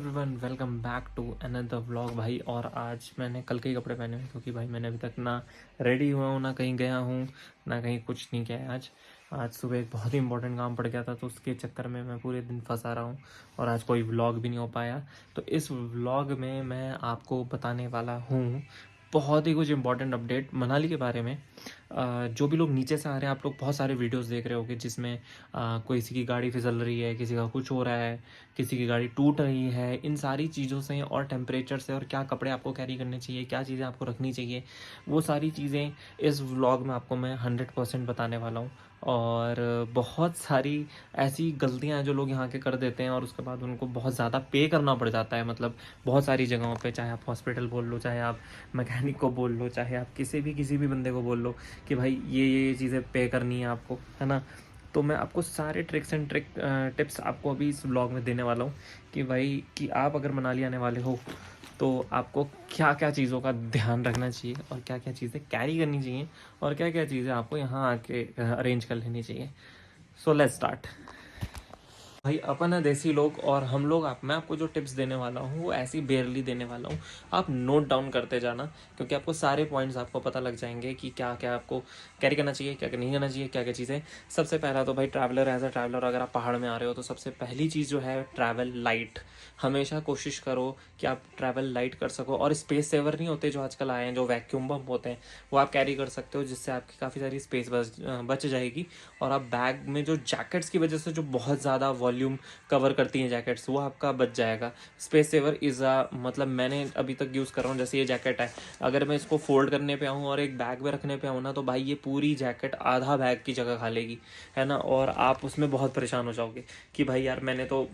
Everyone welcome back to another vlog भाई। और आज मैंने कल के ही कपड़े पहने हुए क्योंकि भाई मैंने अभी तक ना रेडी हुआ हूँ, ना कहीं गया हूँ, ना कहीं कुछ नहीं किया है। आज सुबह एक बहुत ही इंपॉर्टेंट काम पड़ गया था, तो उसके चक्कर में मैं पूरे दिन फंसा रहा हूँ और आज कोई व्लॉग भी नहीं हो पाया। तो इस व्लॉग में मैं आपको बताने वाला हूँ बहुत ही कुछ इंपॉर्टेंट अपडेट मनाली के बारे में। जो भी लोग नीचे से आ रहे हैं, आप लोग बहुत सारे वीडियोस देख रहे होगे जिसमें किसी की गाड़ी फिसल रही है, किसी का कुछ हो रहा है, किसी की गाड़ी टूट रही है। इन सारी चीज़ों से और टेम्परेचर से और क्या कपड़े आपको कैरी करने चाहिए, क्या चीज़ें आपको रखनी चाहिए, वो सारी चीज़ें इस व्लॉग में आपको मैं 100% बताने वाला हूँ। और बहुत सारी ऐसी गलतियाँ हैं जो लोग यहाँ के कर देते हैं और उसके बाद उनको बहुत ज़्यादा पे करना पड़ जाता है। मतलब बहुत सारी जगहों पे, चाहे आप हॉस्पिटल बोल लो, चाहे आप मैकेनिक को बोल लो, चाहे आप किसी भी बंदे को बोल लो कि भाई ये चीज़ें पे करनी है आपको, है ना। तो मैं आपको सारे ट्रिक्स एंड टिप्स आपको अभी इस ब्लॉग में देने वाला हूँ कि भाई कि आप अगर मनाली आने वाले हो तो आपको क्या क्या चीज़ों का ध्यान रखना चाहिए और क्या क्या चीज़ें कैरी करनी चाहिए और क्या क्या चीज़ें आपको यहाँ आके अरेंज कर लेनी चाहिए। So let's start. भाई अपन है देसी लोग और हम लोग मैं आपको जो टिप्स देने वाला हूँ वो ऐसी बेयरली देने वाला हूँ। आप नोट डाउन करते जाना क्योंकि आपको सारे पॉइंट्स आपको पता लग जाएंगे कि क्या क्या आपको कैरी करना चाहिए, क्या क्या नहीं करना चाहिए, क्या क्या चीज़ें। सबसे पहला तो भाई ट्रैवलर, एज अ ट्रैवलर अगर आप पहाड़ में आ रहे हो तो सबसे पहली चीज़ जो है ट्रैवल लाइट। हमेशा कोशिश करो कि आप ट्रैवल लाइट कर सको। और स्पेस सेवर नहीं होते जो आजकल आए हैं, जो वैक्यूम बम होते हैं, वो आप कैरी कर सकते हो जिससे आपकी काफ़ी सारी स्पेस बच जाएगी। और आप बैग में जो जैकेट्स की वजह से जो बहुत ज़्यादा वॉल्यूम कवर करती हैं जैकेट्स, वो आपका बच जाएगा। स्पेस सेवर इज़ मतलब मैंने अभी तक यूज़ कर रहा हूँ। जैसे ये जैकेट है, अगर मैं इसको फोल्ड करने पे आऊँ और एक बैग में रखने पे आऊँ ना, तो भाई ये पूरी जैकेट आधा बैग की जगह खा लेगी, है ना। और आप उसमें बहुत परेशान हो जाओगे कि भाई यार मैंने तो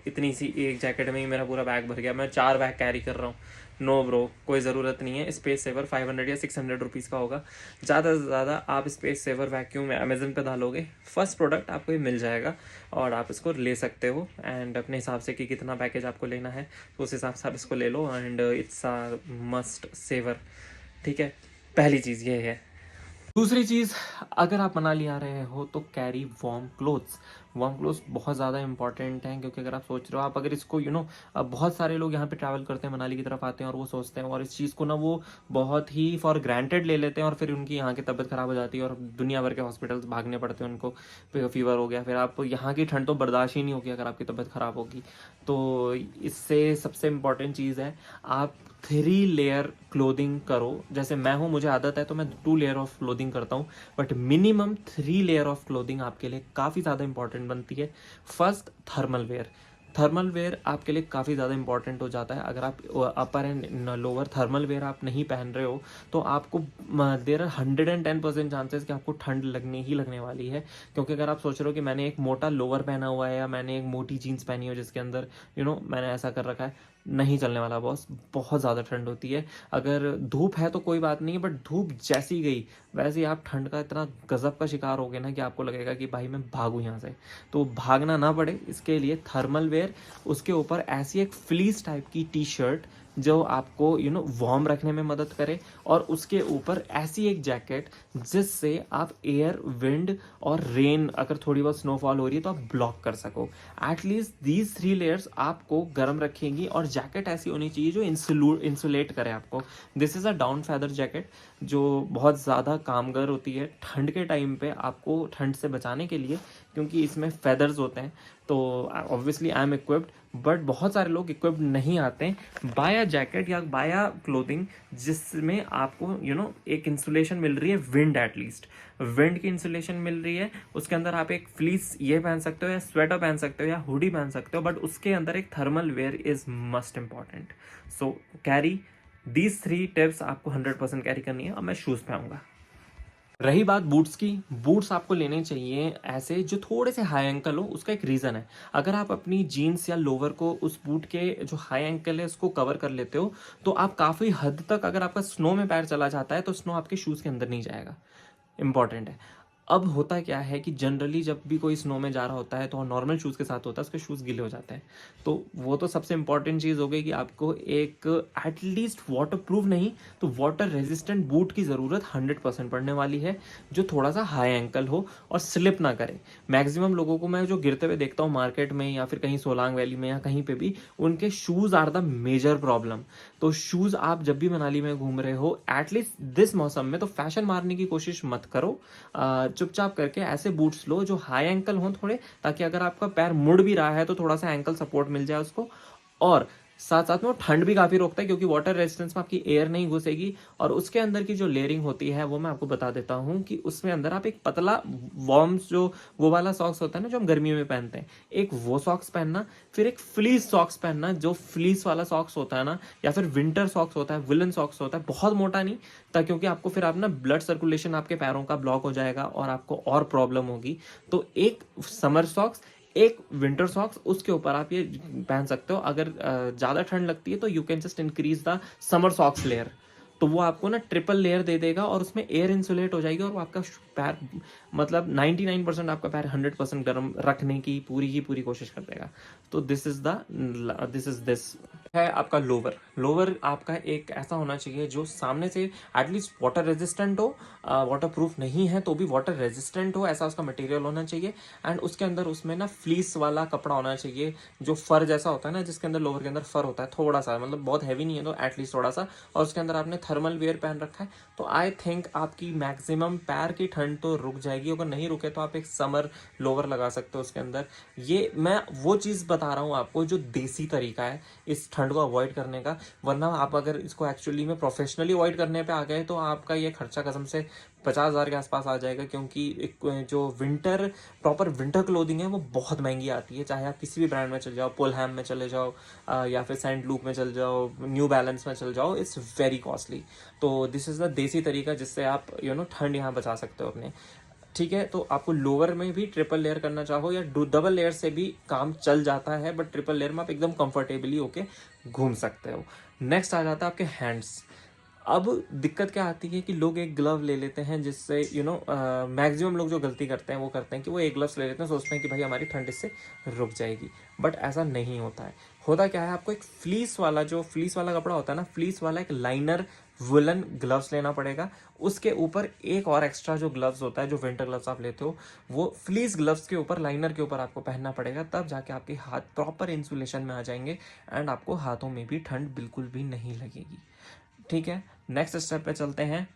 इतनी सी एक जैकेट में ही मेरा पूरा बैग भर गया, मैं 4 बैग कैरी कर रहा हूँ। नो ब्रो, कोई ज़रूरत नहीं है। स्पेस सेवर 500 या 600 रुपीज़ का होगा। ज़्यादा से ज़्यादा आप स्पेस सेवर वैक्यूम अमेजन पे डालोगे, फर्स्ट प्रोडक्ट आपको ये मिल जाएगा और आप इसको ले सकते हो। एंड अपने हिसाब से कि कितना पैकेज आपको लेना है तो उस हिसाब से आप इसको ले लो। And it's a must saver, ठीक है। पहली चीज़ ये है। दूसरी चीज़, अगर आप मनाली आ रहे हो तो carry warm clothes. Warm clothes बहुत ज़्यादा इंपॉर्टेंट हैं क्योंकि अगर आप सोच रहे हो, आप अगर इसको अब बहुत सारे लोग यहाँ पे ट्रैवल करते हैं, मनाली की तरफ आते हैं और वो सोचते हैं और इस चीज़ को ना वो बहुत ही फॉर ग्रांटेड ले लेते हैं और फिर उनकी यहाँ की तबीयत ख़राब हो जाती है और दुनिया भर के हॉस्पिटल्स भागने पड़ते हैं उनको। फीवर हो गया, फिर आप यहाँ की ठंड तो बर्दाश्त ही नहीं होगी अगर आपकी तबीयत ख़राब होगी। तो इससे सबसे इम्पॉर्टेंट चीज़ है, आप 3 लेयर क्लोथिंग करो। जैसे मैं हूँ, मुझे आदत है तो मैं 2 लेयर ऑफ क्लोथिंग करता हूँ, but minimum 3 layer of clothing आपके लिए काफ़ी ज़्यादा इंपॉर्टेंट बनती है। First, thermal where. Thermal where आपके लिए काफ़ी ज़्यादा इंपॉर्टेंट हो जाता है। अगर आप अपर एंड लोअर थर्मल वेयर आप नहीं पहन रहे हो तो आपको देर आर 110% चांसेस कि आपको ठंड लगने ही लगने वाली है। क्योंकि अगर आप सोच रहे हो कि मैंने एक मोटा लोअर पहना हुआ है या मैंने एक मोटी जीन्स पहनी हो जिसके अंदर मैंने ऐसा कर रखा है, नहीं चलने वाला बॉस। बहुत ज़्यादा ठंड होती है। अगर धूप है तो कोई बात नहीं, बट धूप जैसी गई वैसे ही आप ठंड का इतना गजब का शिकार हो गए ना कि आपको लगेगा कि भाई मैं भागूँ यहाँ से। तो भागना ना पड़े इसके लिए थर्मल वेयर, उसके ऊपर ऐसी एक फ्लीस टाइप की टी शर्ट जो आपको वार्म रखने में मदद करे, और उसके ऊपर ऐसी एक जैकेट जिससे आप एयर, विंड और रेन, अगर थोड़ी बहुत स्नोफॉल हो रही है तो आप ब्लॉक कर सको। एटलीस्ट दीज 3 लेयर्स आपको गर्म रखेंगी। और जैकेट ऐसी होनी चाहिए जो इंसुलेट करे आपको। This is a down feather jacket जो बहुत ज़्यादा कामगर होती है ठंड के टाइम पे आपको ठंड से बचाने के लिए, क्योंकि इसमें फेदर्स होते हैं। तो obviously I am equipped, but बहुत सारे लोग इक्विप्ड नहीं आते हैं। बाय अ जैकेट या बाय अ क्लोथिंग जिसमें आपको एक इंसुलेशन मिल रही है, विंड, एटलीस्ट विंड की इंसुलेशन मिल रही है। उसके अंदर आप एक फ्लीस ये पहन सकते हो या स्वेटर पहन सकते हो या हुडी पहन सकते हो, बट उसके अंदर एक thermal where is must important. So carry these 3 tips, आपको 100% कैरी करनी है। अब मैं शूज़ पहनूंगा। रही बात बूट्स की, बूट्स आपको लेने चाहिए ऐसे जो थोड़े से हाई एंकल हो। उसका एक रीज़न है, अगर आप अपनी जीन्स या लोवर को उस बूट के जो हाई एंकल है उसको कवर कर लेते हो तो आप काफ़ी हद तक, अगर आपका स्नो में पैर चला जाता है तो स्नो आपके शूज़ के अंदर नहीं जाएगा। इंपॉर्टेंट है। अब होता क्या है कि जनरली जब भी कोई स्नो में जा रहा होता है तो नॉर्मल शूज़ के साथ होता है, उसके शूज़ गीले हो जाते हैं। तो वो तो सबसे इंपॉर्टेंट चीज़ हो गई कि आपको एक एटलीस्ट वाटर प्रूफ नहीं तो वाटर रेजिस्टेंट बूट की ज़रूरत 100% पड़ने वाली है, जो थोड़ा सा हाई एंकल हो और स्लिप ना करे। मैक्सिमम लोगों को मैं जो गिरते हुए देखता हूँ मार्केट में या फिर कहीं सोलांग वैली में या कहीं पे भी, उनके shoes are the major problem. तो शूज़ आप जब भी मनाली में घूम रहे हो एटलीस्ट दिस मौसम में तो फैशन मारने की कोशिश मत करो। चुपचाप करके ऐसे बूट्स लो जो हाई एंकल हों थोड़े, ताकि अगर आपका पैर मुड़ भी रहा है तो थोड़ा सा एंकल सपोर्ट मिल जाए उसको। और साथ साथ में वो ठंड भी काफ़ी रोकता है, क्योंकि वाटर रेजिस्टेंस में आपकी एयर नहीं घुसेगी। और उसके अंदर की जो लेयरिंग होती है वो मैं आपको बता देता हूँ कि उसमें अंदर आप एक पतला वॉर्म्स, जो वो वाला सॉक्स होता है ना जो हम गर्मियों में पहनते हैं, एक वो सॉक्स पहनना। फिर एक फ्लीस सॉक्स पहनना, जो फ्लीस वाला सॉक्स होता है ना, या फिर विंटर सॉक्स होता है, विलन सॉक्स होता है, बहुत मोटा नहीं था, क्योंकि आपको फिर आप ना ब्लड सर्कुलेशन आपके पैरों का ब्लॉक हो जाएगा और आपको और प्रॉब्लम होगी। तो एक समर सॉक्स, एक विंटर सॉक्स, उसके ऊपर आप ये पहन सकते हो। अगर ज़्यादा ठंड लगती है तो you can just increase the summer socks layer, तो वो आपको ना ट्रिपल लेयर दे देगा और उसमें एयर इंसुलेट हो जाएगी और आपका पैर मतलब 99% आपका पैर 100% गर्म रखने की पूरी कोशिश कर देगा। तो दिस इज दिस है आपका लोवर। लोवर आपका एक ऐसा होना चाहिए जो सामने से एटलीस्ट वाटर रेजिस्टेंट हो, वाटर प्रूफ नहीं है तो भी वाटर रेजिस्टेंट हो, ऐसा उसका मटेरियल होना चाहिए। एंड उसके अंदर उसमें ना फ्लीस वाला कपड़ा होना चाहिए, जो फर जैसा होता है ना, जिसके अंदर लोवर के अंदर फर होता है थोड़ा सा, मतलब बहुत हैवी नहीं है तो एटलीस्ट थोड़ा सा, और उसके अंदर आपने थर्मल वेयर पहन रखा है, तो आई थिंक आपकी मैक्सिमम पैर की ठंड तो रुक जाएगी। अगर नहीं रुके तो आप एक समर लोवर लगा सकते हो उसके अंदर। ये मैं वो चीज़ बता रहा हूँ आपको जो देसी तरीका है इस ठंड को अवॉइड करने का। वरना आप अगर इसको एक्चुअली में प्रोफेशनली अवॉइड करने पे आ गए तो आपका ये खर्चा कसम से 50,000 के आसपास आ जाएगा, क्योंकि एक जो प्रॉपर विंटर क्लोथिंग है वो बहुत महंगी आती है। चाहे आप किसी भी ब्रांड में चले जाओ, पुलहैम में चले जाओ, या फिर सेंट लूक में चले जाओ, न्यू बैलेंस में चले जाओ, इट्स वेरी कॉस्टली। तो दिस इज़ द देसी तरीका जिससे आप ठंड यहाँ बचा सकते हो अपने। ठीक है, तो आपको लोअर में भी ट्रिपल लेयर करना चाहो या डबल लेयर से भी काम चल जाता है, बट ट्रिपल लेयर में आप एकदम कंफर्टेबली होके घूम सकते हो। नेक्स्ट आ जाता है आपके हैंड्स। अब दिक्कत क्या आती है कि लोग एक ग्लव ले लेते हैं, जिससे मैक्सिमम लोग जो गलती करते हैं वो करते हैं कि वो एक ग्लव्स ले लेते हैं, सोचते हैं कि भाई हमारी ठंड इससे रुक जाएगी, बट ऐसा नहीं होता है। होता क्या है, आपको एक फ्लीस वाला कपड़ा होता है ना, फ्लीस वाला एक लाइनर वुलन ग्लव्स लेना पड़ेगा। उसके ऊपर एक और एक्स्ट्रा जो ग्लव्स होता है, जो विंटर ग्लव्स आप लेते हो, वो फ्लीस ग्लव्स के ऊपर, लाइनर के ऊपर आपको पहनना पड़ेगा, तब जाके आपके हाथ प्रॉपर इंसुलेशन में आ जाएंगे एंड आपको हाथों में भी ठंड बिल्कुल भी नहीं लगेगी। ठीक है, नेक्स्ट स्टेप पे चलते हैं।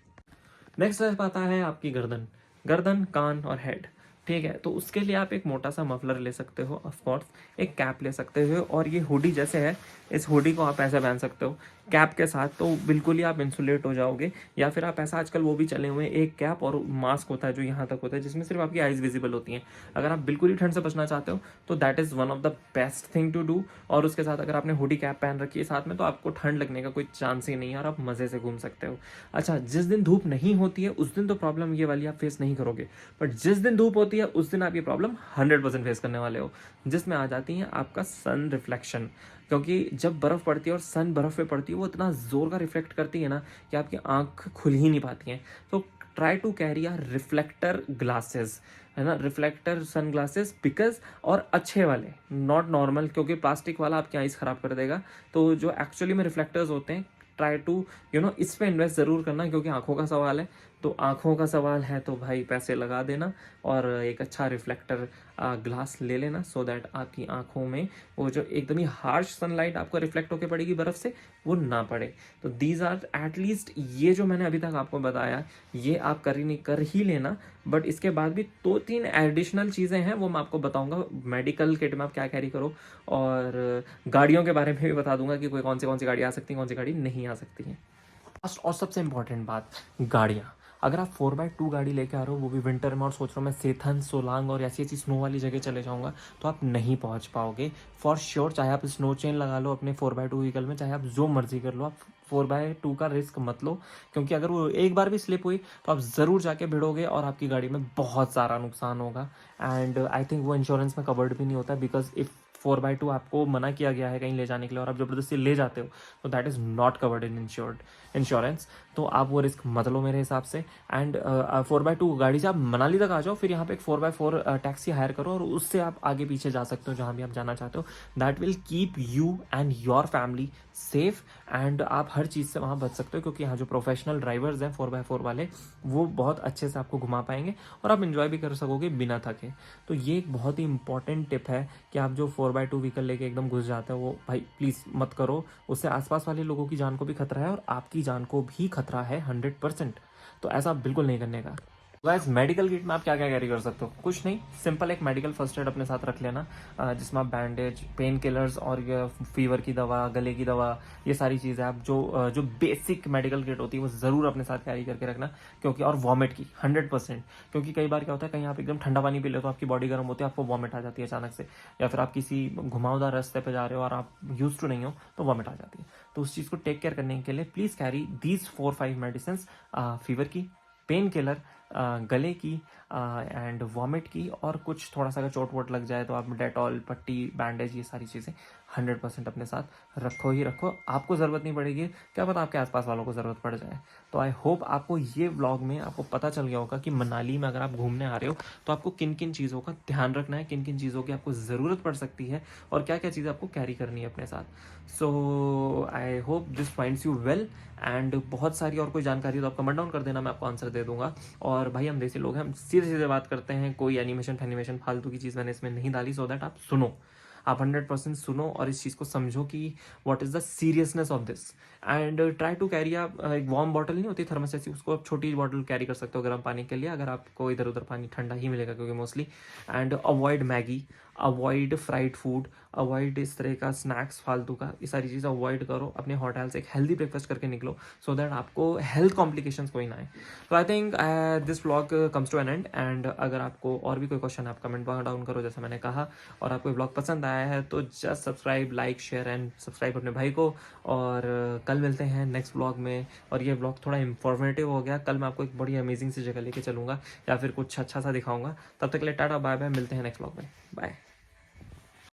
नेक्स्ट स्टेप आता है आपकी गर्दन, कान और हेड। ठीक है, तो उसके लिए आप एक मोटा सा मफलर ले सकते हो, ऑफ कोर्स एक कैप ले सकते हो, और ये हुडी जैसे है, इस हुडी को आप ऐसे पहन सकते हो कैप के साथ, तो बिल्कुल ही आप इंसुलेट हो जाओगे। या फिर आप ऐसा, आजकल वो भी चले हुए हैं, एक कैप और मास्क होता है जो यहाँ तक होता है, जिसमें सिर्फ आपकी आइज विजिबल होती हैं। अगर आप बिल्कुल ही ठंड से बचना चाहते हो तो that is one of the best thing to do. और उसके साथ अगर आपने हुडी कैप पहन रखी है साथ में, तो आपको ठंड लगने का कोई चांस ही नहीं है और आप मज़े से घूम सकते हो। अच्छा, जिस दिन धूप नहीं होती है उस दिन तो प्रॉब्लम ये वाली आप फेस नहीं करोगे, बट जिस दिन धूप होती है उस दिन आप ये प्रॉब्लम 100% फेस करने वाले हो, जिसमें आ जाती है आपका सन रिफ्लेक्शन। क्योंकि जब बर्फ़ पड़ती है और सन बर्फ़ पे पड़ती है, वो इतना ज़ोर का रिफ्लेक्ट करती है ना कि आपकी आँख खुल ही नहीं पाती हैं। तो try to carry our reflector glasses, है ना, रिफ्लेक्टर सन ग्लासेस, बिकॉज, और अच्छे वाले, नॉट नॉर्मल, क्योंकि प्लास्टिक वाला आपकी आइज़ ख़राब कर देगा। तो जो एक्चुअली में रिफ्लेक्टर्स होते हैं, ट्राई टू इस पे इन्वेस्ट ज़रूर करना, क्योंकि आंखों का सवाल है। तो आंखों का सवाल है तो भाई पैसे लगा देना और एक अच्छा रिफ्लेक्टर ग्लास ले लेना, सो दैट आपकी आंखों में वो जो एकदम ही हार्श सनलाइट आपको रिफ्लेक्ट होकर पड़ेगी बर्फ़ से, वो ना पड़े। तो दीज आर एटलीस्ट, ये जो मैंने अभी तक आपको बताया, ये आप कर ही लेना। बट इसके बाद भी 2-3 एडिशनल चीज़ें हैं, वो मैं आपको बताऊंगा। मेडिकल किट में आप क्या कैरी करो, और गाड़ियों के बारे में भी बता दूंगा कि कौन सी गाड़ी आ सकती है, कौन सी गाड़ी नहीं आ सकती है। लास्ट और सबसे इंपॉर्टेंट बात, गाड़ियाँ। अगर आप 4x2 गाड़ी लेके आ रहे हो, वो भी विंटर में, और सोच रहे हो मैं सेथन, सोलांग और ऐसी स्नो वाली जगह चले जाऊंगा, तो आप नहीं पहुंच पाओगे फॉर श्योर। चाहे आप स्नो चेन लगा लो अपने 4x2 व्हीकल में, चाहे आप जो मर्जी कर लो, आप 4x2 का रिस्क मत लो, क्योंकि अगर वो एक बार भी स्लिप हुई तो आप ज़रूर जाके भिड़ोगे और आपकी गाड़ी में बहुत सारा नुकसान होगा। एंड आई थिंक वो इंश्योरेंस में कवर्ड भी नहीं होता, बिकॉज इफ़ 4x2 आपको मना किया गया है कहीं ले जाने के लिए और आप ज़बरदस्ती ले जाते हो तो that is not covered in insurance. तो आप वो रिस्क मत लो मेरे हिसाब से। एंड 4x2 गाड़ी से आप मनाली तक आ जाओ, फिर यहाँ पे एक 4x4 टैक्सी हायर करो और उससे आप आगे पीछे जा सकते हो जहाँ भी आप जाना चाहते हो। That will keep you and your family safe and आप हर चीज़ से वहाँ बच सकते हो, क्योंकि यहाँ जो प्रोफेशनल ड्राइवर्स हैं 4x4 वाले वो बहुत अच्छे से आपको घुमा पाएंगे और आप इंजॉय भी कर सकोगे बिना थके। तो ये एक बहुत ही इंपॉर्टेंट टिप है कि आप जो 4x2 व्हीकल लेके एकदम घुस जाते हो वो भाई प्लीज़ मत करो। उससे आसपास वाले लोगों की जान को भी खतरा है और आपकी जान को भी खतरा है 100%। तो ऐसा बिल्कुल नहीं करने का। गाइस मेडिकल किट में आप क्या क्या कैरी कर सकते हो? कुछ नहीं, सिंपल एक मेडिकल फर्स्ट एड अपने साथ रख लेना, जिसमें आप बैंडेज, पेन किलर्स और ये फीवर की दवा, गले की दवा, ये सारी चीज़ें आप जो बेसिक मेडिकल किट होती है वो ज़रूर अपने साथ कैरी करके रखना। क्योंकि और वॉमिट की 100%, क्योंकि कई बार क्या होता है कहीं आप एकदम ठंडा पानी पी ले तो आपकी बॉडी गर्म होती है, आपको वॉमिट आ जाती है अचानक से, या फिर आप किसी घुमावदार रास्ते पर जा रहे हो और आप यूज टू नहीं हो तो वॉमिट आ जाती है। तो उस चीज़ को टेक केयर करने के लिए please carry these 4-5 medicine, fever की, पेन किलर, गले की एंड वॉमिट की, और कुछ थोड़ा सा अगर चोट वोट लग जाए तो आप डेटॉल, पट्टी, बैंडेज, ये सारी चीज़ें 100% अपने साथ रखो ही रखो। आपको ज़रूरत नहीं पड़ेगी, क्या पता आपके आसपास वालों को ज़रूरत पड़ जाए। तो आई होप आपको ये व्लॉग में आपको पता चल गया होगा कि मनाली में अगर आप घूमने आ रहे हो तो आपको किन किन चीज़ों का ध्यान रखना है, किन किन चीज़ों की आपको ज़रूरत पड़ सकती है और क्या क्या चीज़ें आपको कैरी करनी है अपने साथ। So I hope this finds you well and बहुत सारी और कोई जानकारी हो तो आप कमेंट डाउन कर देना, मैं आपको आंसर दे दूंगा। और भाई हम देसी लोग हैं, हम सीधे सीधे बात करते हैं, कोई एनिमेशन फालतू की चीज़ मैंने इसमें नहीं डाली, सो दैट आप सुनो, आप 100% सुनो और इस चीज़ को समझो कि what is the seriousness of this. And try to carry, आप एक वार्म बॉटल नहीं होती थर्मस जैसी, उसको आप छोटी बॉटल कैरी कर सकते हो गर्म पानी के लिए, अगर आपको इधर उधर पानी ठंडा ही मिलेगा क्योंकि mostly. And avoid Maggi, avoid fried food, avoid इस तरह का स्नैक्स फालतू का, ये सारी चीज़ें अवॉइड करो। अपने होटल से एक हेल्दी ब्रेकफास्ट करके निकलो सो दैट आपको हेल्थ कॉम्प्लिकेशंस कोई ना आए। तो I think this vlog comes to an end. And अगर आपको और भी कोई क्वेश्चन है आप कमेंट डाउन करो जैसा मैंने कहा, और आपको व्लॉग पसंद आया है तो just subscribe, like, share and subscribe अपने भाई को। और कल मिलते हैं नेक्स्ट व्लॉग में। और ये व्लॉग थोड़ा इंफॉर्मेटिव हो गया, कल मैं आपको एक बड़ी अमेजिंग सी जगह लेके चलूँगा या फिर कुछ अच्छा सा दिखाऊंगा। तब तक के लिए टाटा बाय बाय, मिलते हैं नेक्स्ट व्लॉग में, बाय।